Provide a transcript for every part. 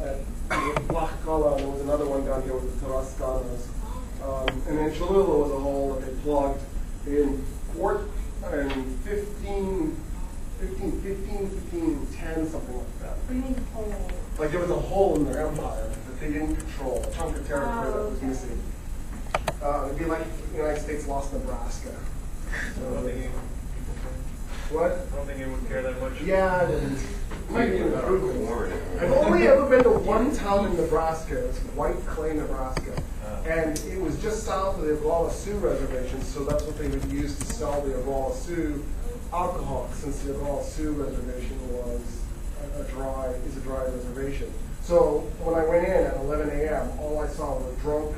at Tlaxcala, and there was another one down here with the Tarascanas. And then Cholula was a hole that they plugged in 1510, something like that. What do you mean hole? Like there was a hole in their empire that they didn't control, a chunk of territory that was missing. It'd be like the United States lost Nebraska. What? I don't think it would care that much. Yeah, it didn't. Might be an improvement. I've only ever been to one town in Nebraska. It's White Clay, Nebraska. And it was just south of the Oglala Sioux reservation, so that's what they would use to sell the Oglala Sioux alcohol, since the Oglala Sioux reservation was a dry reservation. So when I went in at 11 a.m., all I saw were drunk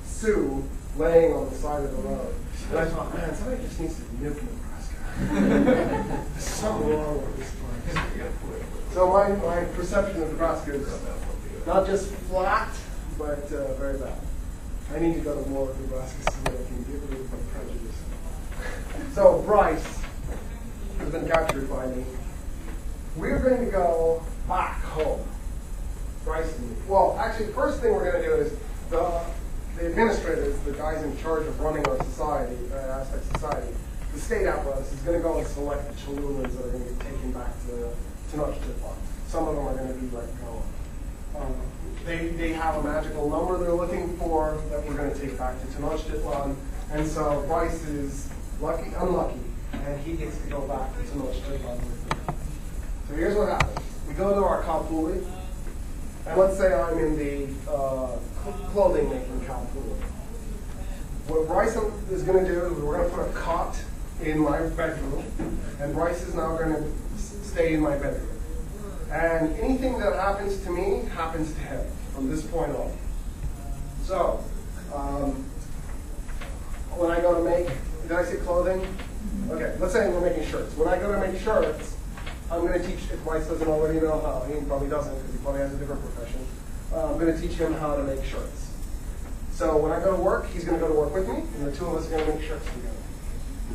Sioux laying on the side of the road. And I thought, man, somebody just needs to nuke Nebraska. There's something wrong with this place. So my perception of Nebraska is not just flat, but very bad. I need to go to more of Nebraska so that I can get rid of my prejudice. So Bryce has been captured by me. We're going to go back home. Bryce and me. Well, actually, the first thing we're going to do is the administrators, the guys in charge of running our society, Aztec society, the state apparatus is going to go and select the Cholulans that are going to be taken back to Tenochtitlan. Some of them are going to be let go. They have a magical number they're looking for that we're going to take back to Tenochtitlan. And so Bryce is unlucky, and he gets to go back to Tenochtitlan with me. So here's what happens. We go to our Kalpuli, and let's say I'm in the clothing making Kalpuli. What Bryce is going to do is we're going to put a cot in my bedroom, and Bryce is now going to stay in my bedroom. And anything that happens to me happens to him from this point on. So, when I go to make, did I say clothing? Okay, let's say we're making shirts. When I go to make shirts, I'm going to teach, if Bryce doesn't already know how, he probably doesn't because he probably has a different profession, I'm going to teach him how to make shirts. So when I go to work, he's going to go to work with me, and the two of us are going to make shirts together.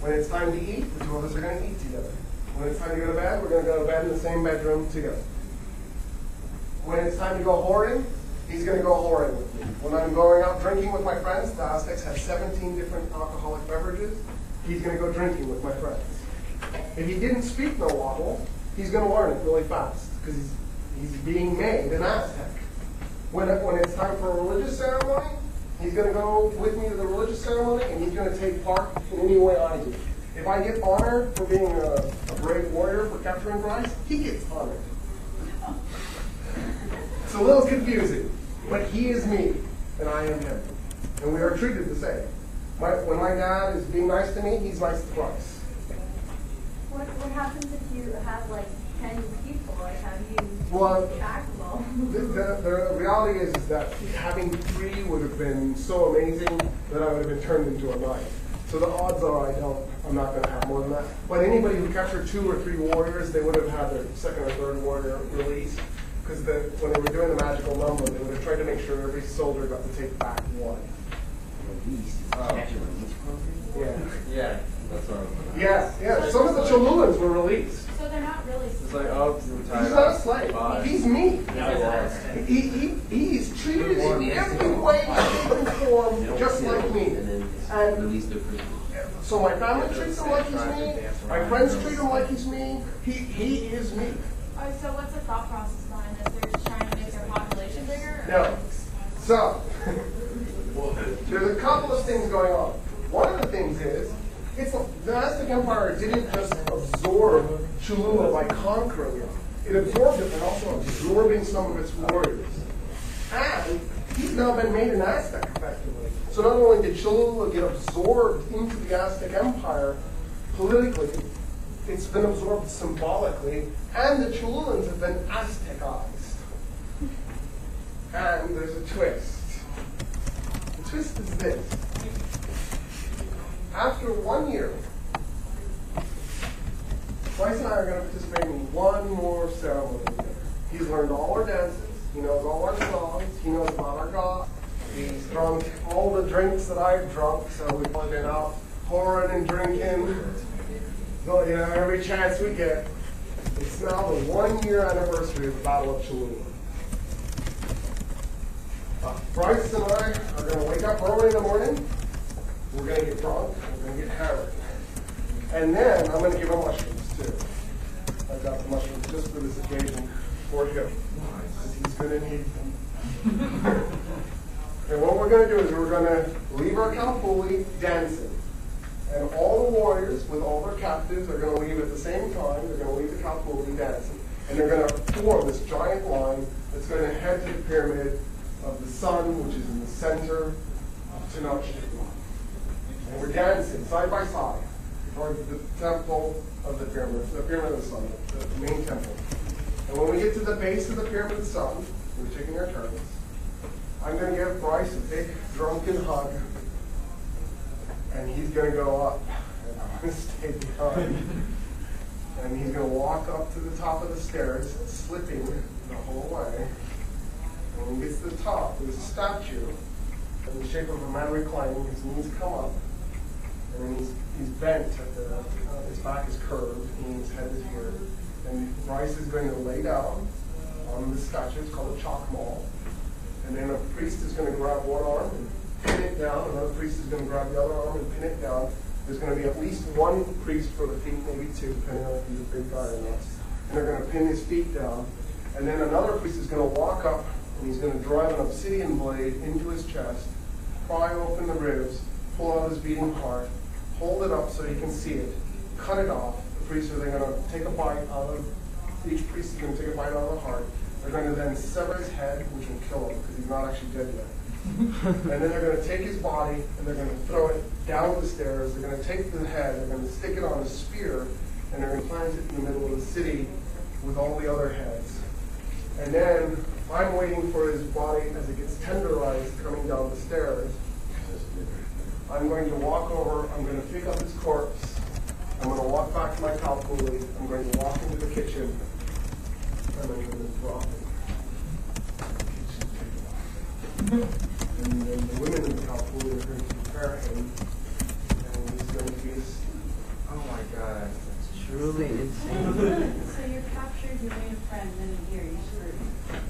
When it's time to eat, the two of us are going to eat together. When it's time to go to bed, we're going to go to bed in the same bedroom together. When it's time to go whoring, he's going to go whoring with me. When I'm going out drinking with my friends, the Aztecs have 17 different alcoholic beverages. He's going to go drinking with my friends. If he didn't speak Nahuatl, he's going to learn it really fast because he's being made an Aztec. When it's time for a religious ceremony, he's going to go with me to the religious ceremony, and he's going to take part in any way I do. If I get honored for being a brave warrior for capturing Bryce, he gets honored. It's a little confusing, but he is me, and I am him. And we are treated the same. When my dad is being nice to me, he's nice to Bryce. What happens if you have like 10 people? Like how do you track them all? The reality is that having 3 would have been so amazing that I would have been turned into a knight. So the odds are I'm not going to have more than that. But anybody who captured 2 or 3 warriors, they would have had their second or third warrior released. Because when they were doing the magical number, they would have tried to make sure every soldier got to take back 1. Yeah, that's what I'm Yeah. Some of the Cholulans were released. So they're not really. It's like, oh, you're retired. He's not a slave. He's me. He's treated in every way, shape, and form just like me. And so my family treats him like he's me. My friends treat him like he's me. He is me. Oh, so what's the thought process behind this? They're just trying to make their population bigger? No. So there's a couple of things going on. One of the things is the Aztec Empire didn't just absorb Cholula by conquering it. It absorbed it by also absorbing some of its warriors. And he's now been made an Aztec, effectively. So not only did Cholula get absorbed into the Aztec Empire politically, it's been absorbed symbolically, and the Cholulans have been Aztecized. And there's a twist. The twist is this. After 1 year, Bryce and I are going to participate in one more ceremony together. He's learned all our dances. He knows all our songs. He knows about our God. He's drunk all the drinks that I've drunk, so we've probably been out whoring and drinking. So, every chance we get. It's now the 1 year anniversary of the Battle of Cholula. Bryce and I are going to wake up early in the morning. We're going to get drunk. We're going to get hammered. And then I'm going to give him mushrooms too. I got the mushrooms just for this occasion for him. Because he's going to need them. And what we're going to do is we're going to leave our Kalpuli dancing. And all the warriors with all their captives are going to leave at the same time. They're going to leave the Kalpuli dancing. And they're going to form this giant line that's going to head to the pyramid of the sun, which is in the center of Tenochtitlan. And we're dancing side by side towards the temple of the pyramid of the sun, the main temple. And when we get to the base of the pyramid of the sun, we're taking our turns. I'm going to give Bryce a big drunken hug, and he's going to go up, and I'm going to stay behind. And he's going to walk up to the top of the stairs, slipping the whole way. And when he gets to the top, there's a statue in the shape of a man reclining. His knees come up, and then he's bent at the, his back is curved, and his head is here. And Bryce is going to lay down on the statue. It's called a chakmal. And then a priest is going to grab one arm and pin it down. Another priest is going to grab the other arm and pin it down. There's going to be at least one priest for the feet, maybe two, depending on if he's a big guy or not. And they're going to pin his feet down. And then another priest is going to walk up, and he's going to drive an obsidian blade into his chest, pry open the ribs, pull out his beating heart, hold it up so he can see it, cut it off. The priests are then going to take a bite out of, each priest is going to take a bite out of the heart. They're going to then sever his head, which will kill him because he's not actually dead yet. And then they're going to take his body and they're going to throw it down the stairs. They're going to take the head, they're going to stick it on a spear, and they're going to plant it in the middle of the city with all the other heads. And then I'm waiting for his body as it gets tenderized coming down the stairs. I'm going to walk over, I'm going to pick up his corpse, I'm going to walk back to my Kalpuli, I'm going to walk into the kitchen, and I'm going to drop it. And then the women in the Kalpuli are going to prepare him, and he's going to be Oh my God, that's Truly insane. So you're captured, you made a friend, then here you're screwed.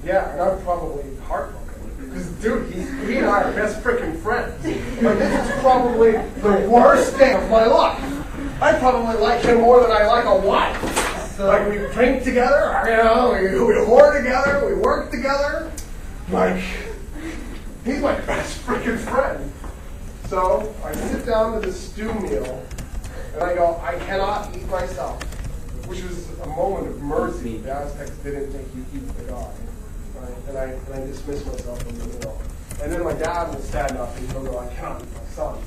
yeah, and I'm probably heartbroken. Because, dude, he and I are best freaking friends. Like, this is probably the worst day of my life. I probably like him more than I like a wife. So, like, we drink together, you know, we whore together, we work together. Like, he's my best freaking friend. So, I sit down to this stew meal, and I go, I cannot eat myself. Which was a moment of mercy. The Aztecs didn't think you eat the guy. Right? And I dismiss myself from the meal. And then my dad will stand up and he'll go, I cannot eat my son.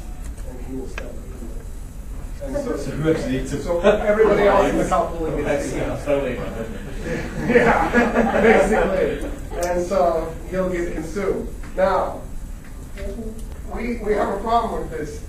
And he will stand up and eat it. So everybody else in the Kalpuli gets yeah, basically. And so he'll get consumed. Now, we have a problem with this.